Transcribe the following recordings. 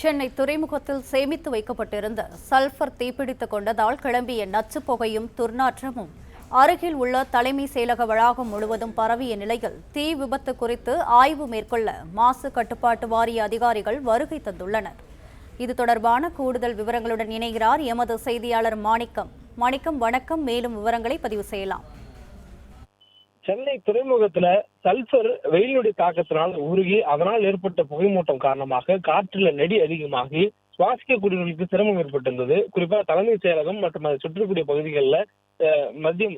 சென்னை துறைமுகத்தில் சேமித்து வைக்கப்பட்டிருந்த சல்பர் தீப்பிடித்துக் கொண்டதால் கிளம்பிய நச்சுப் புகையும் துர்நாற்றமும் அருகில் உள்ள தலைமை செயலக வளாகம் முழுவதும் பரவிய நிலையில் தீ விபத்து குறித்து ஆய்வு மேற்கொள்ள மாசு கட்டுப்பாட்டு வாரிய அதிகாரிகள் வருகை தந்துள்ளனர். இது தொடர்பான கூடுதல் விவரங்களுடன் இணைகிறார் எமது செய்தியாளர் மாணிக்கம். வணக்கம். மேலும் விவரங்களை பதிவு செய்யலாம். சென்னை துறைமுகத்துல சல்பர் வெயிலுடைய தாக்கத்தினால் உருகி அதனால் ஏற்பட்ட புகைமூட்டம் காரணமாக காற்றுல நெடி அதிகமாகி சுவாசிக்கக்கூடியவர்களுக்கு சிரமம் ஏற்பட்டிருந்தது. குறிப்பா தலைமை செயலகம் மற்றும் அதை சுற்றக்கூடிய பகுதிகளில் மதியம்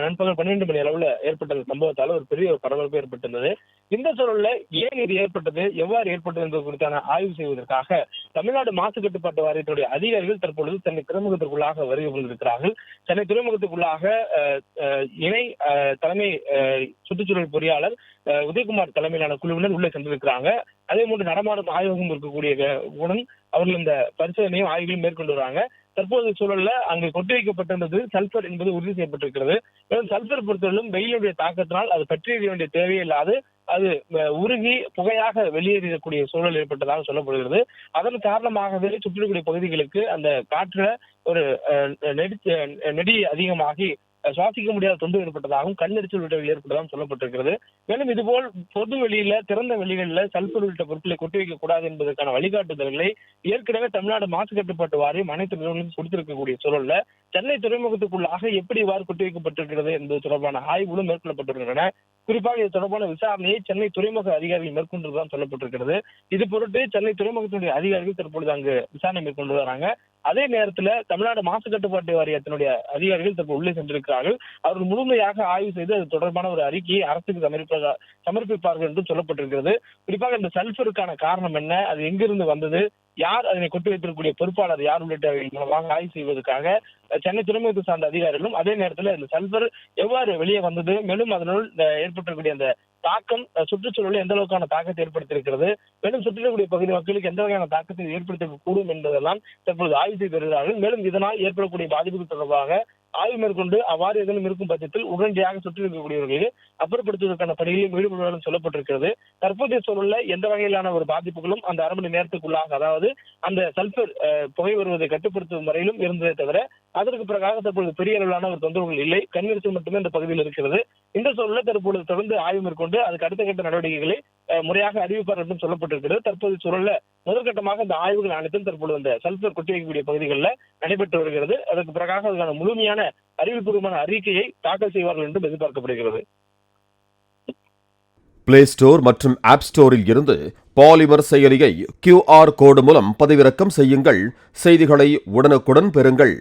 நண்பகல் 12 மணி அளவுல ஏற்பட்ட சம்பவத்தால ஒரு பெரிய பரபரப்பு ஏற்பட்டிருந்தது. இந்த சூழல்ல ஏன் இது ஏற்பட்டது, எவ்வாறு ஏற்பட்டது என்பது குறித்தான ஆய்வு செய்வதற்காக தமிழ்நாடு மாசு கட்டுப்பாட்டு வாரியத்துடைய அதிகாரிகள் தற்பொழுது சென்னை துறைமுகத்திற்குள்ளாக வருகை புரிந்திருக்கிறார்கள். சென்னை துறைமுகத்துக்குள்ளாக இணை தலைமை சுற்றுச்சூழல் பொறியாளர் உதயகுமார் தலைமையிலான குழுவினர் உள்ளே சென்றிருக்கிறாங்க. அதே போன்று நடமாடும் ஆய்வகம் இருக்கக்கூடிய உடன் அவர்கள் இந்த பரிசோதனையும் ஆய்வுகளையும் மேற்கொண்டு வராங்க. தற்போது சூழல்ல அங்கு கொட்டி வைக்கப்பட்டிருந்தது சல்பர் என்பது உறுதி செய்யப்பட்டிருக்கிறது. மேலும் சல்பர் பொறுத்தவரையிலும் வெயிலுடைய தாக்கத்தினால் அது பற்றி எறிய வேண்டிய தேவையே இல்லாது அது உருகி புகையாக வெளியேறக்கூடிய சூழல் ஏற்பட்டதாக சொல்லப்படுகிறது. அதன் காரணமாகவே சுற்றக்கூடிய பகுதிகளுக்கு அந்த காற்றுல ஒரு நெடி அதிகமாகி சுவாசிக்க முடியாத தொண்டு ஏற்பட்டதாகவும் கண்ணெரிச்சல் உள்ளிட்ட ஏற்பட்டதாகவும் சொல்லப்பட்டிருக்கிறது. மேலும் இதுபோல் பொது வெளியில திறந்த வெளிகளில் சல்பர் உள்ளிட்ட பொருட்களை கொட்டி வைக்க கூடாது என்பதற்கான வழிகாட்டுதல்களை ஏற்கனவே தமிழ்நாடு மாசு கட்டுப்பாட்டு வாரியம் அனைத்து நிறுவனங்களும் கொடுத்திருக்கக்கூடிய சூழல்ல சென்னை துறைமுகத்துக்குள்ளாக எப்படி இவ்வாறு கொட்டி வைக்கப்பட்டிருக்கிறது என்பது தொடர்பான ஆய்வுகளும் மேற்கொள்ளப்பட்டிருக்கின்றன. குறிப்பாக இது தொடர்பான விசாரணையை சென்னை துறைமுக அதிகாரிகள் மேற்கொண்டுதான் சொல்லப்பட்டிருக்கிறது. இது பொருட்டு சென்னை துறைமுகத்தினுடைய அதிகாரிகள் தற்பொழுது அங்கு விசாரணை மேற்கொண்டு வராங்க. அதே நேரத்துல தமிழ்நாடு மாசு கட்டுப்பாட்டு வாரியத்தினுடைய அதிகாரிகள் தற்போது உள்ளே சென்றிருக்கிறார்கள். அவர்கள் முழுமையாக ஆய்வு செய்து அது தொடர்பான ஒரு அறிக்கையை அரசுக்கு சமர்ப்பிப்பார்கள் என்று சொல்லப்பட்டிருக்கிறது. குறிப்பாக இந்த சல்பருக்கான காரணம் என்ன, அது எங்கிருந்து வந்தது, யார் அதனை கொட்டி வைத்திருக்கக்கூடிய பொறுப்பாளர் யார் உள்ளிட்டவர்கள் மூலமாக ஆய்வு செய்வதற்காக சென்னை துறைமுகத்தை சார்ந்த அதிகாரிகளும் அதே நேரத்தில் இந்த சல்பர் எவ்வாறு வெளியே வந்தது, மேலும் அதனுள் ஏற்பட்டிருக்கக்கூடிய அந்த தாக்கம் சுற்றுச்சூழலில் எந்த அளவுக்கான தாக்கத்தை ஏற்படுத்தியிருக்கிறது, மேலும் சுற்றிக்கூடிய பகுதி மக்களுக்கு எந்த வகையான தாக்கத்தை ஏற்படுத்த கூடும் என்பதெல்லாம் தற்போது ஆய்வு செய்து வருகிறார்கள். மேலும் இதனால் ஏற்படக்கூடிய பாதிப்புகள் தொடர்பாக ஆய்வு மேற்கொண்டு அவ்வாறு எதுவும் இருக்கும் பட்சத்தில் உடனடியாக சுற்றி இருக்கக்கூடியவர்களுக்கு அப்புறப்படுத்துவதற்கான பணிகளில் ஈடுபடுவதாக சொல்லப்பட்டிருக்கிறது. தற்போதைய சூழல்ல எந்த வகையிலான ஒரு பாதிப்புகளும் அந்த அரை மணி நேரத்துக்குள்ளாக, அதாவது அந்த சல்பர் புகை வருவதை கட்டுப்படுத்தும் வரையிலும் இருந்ததை தவிர அதற்கு பிறகாக தற்போது பெரிய அளவிலான ஒரு தொந்தரவுகள் இல்லை. கண்ணெரிச்சல் மட்டுமே இந்த பகுதியில் இருக்கிறது. இந்த சூழல்ல தற்போது தொடர்ந்து ஆய்வு மேற்கொண்டு அதுக்கு அடுத்த கட்ட நடவடிக்கைகளை முறையாக அறிவிப்பார் என்றும் சொல்லப்பட்டிருக்கிறது. தற்போது சூழல்ல முதற்கட்டமாக இந்த ஆய்வுகள் அனைத்தும் தற்போது இந்த சல்பர் கொட்டி வைக்கக்கூடிய பகுதிகளில் நடைபெற்று வருகிறது. அதற்கு பிறகாக அதுக்கான முழுமையான அறிவுபூர்வமான அறிக்கையை தாக்கல் செய்வார்கள் என்றும் எதிர்பார்க்கப்படுகிறது. பிளே ஸ்டோர் மற்றும் ஆப் ஸ்டோரில் இருந்து பாலிமர் செயலியை QR கோடு மூலம் பதிவிறக்கம் செய்யுங்கள். செய்திகளை உடனுக்குடன் பெறுங்கள்.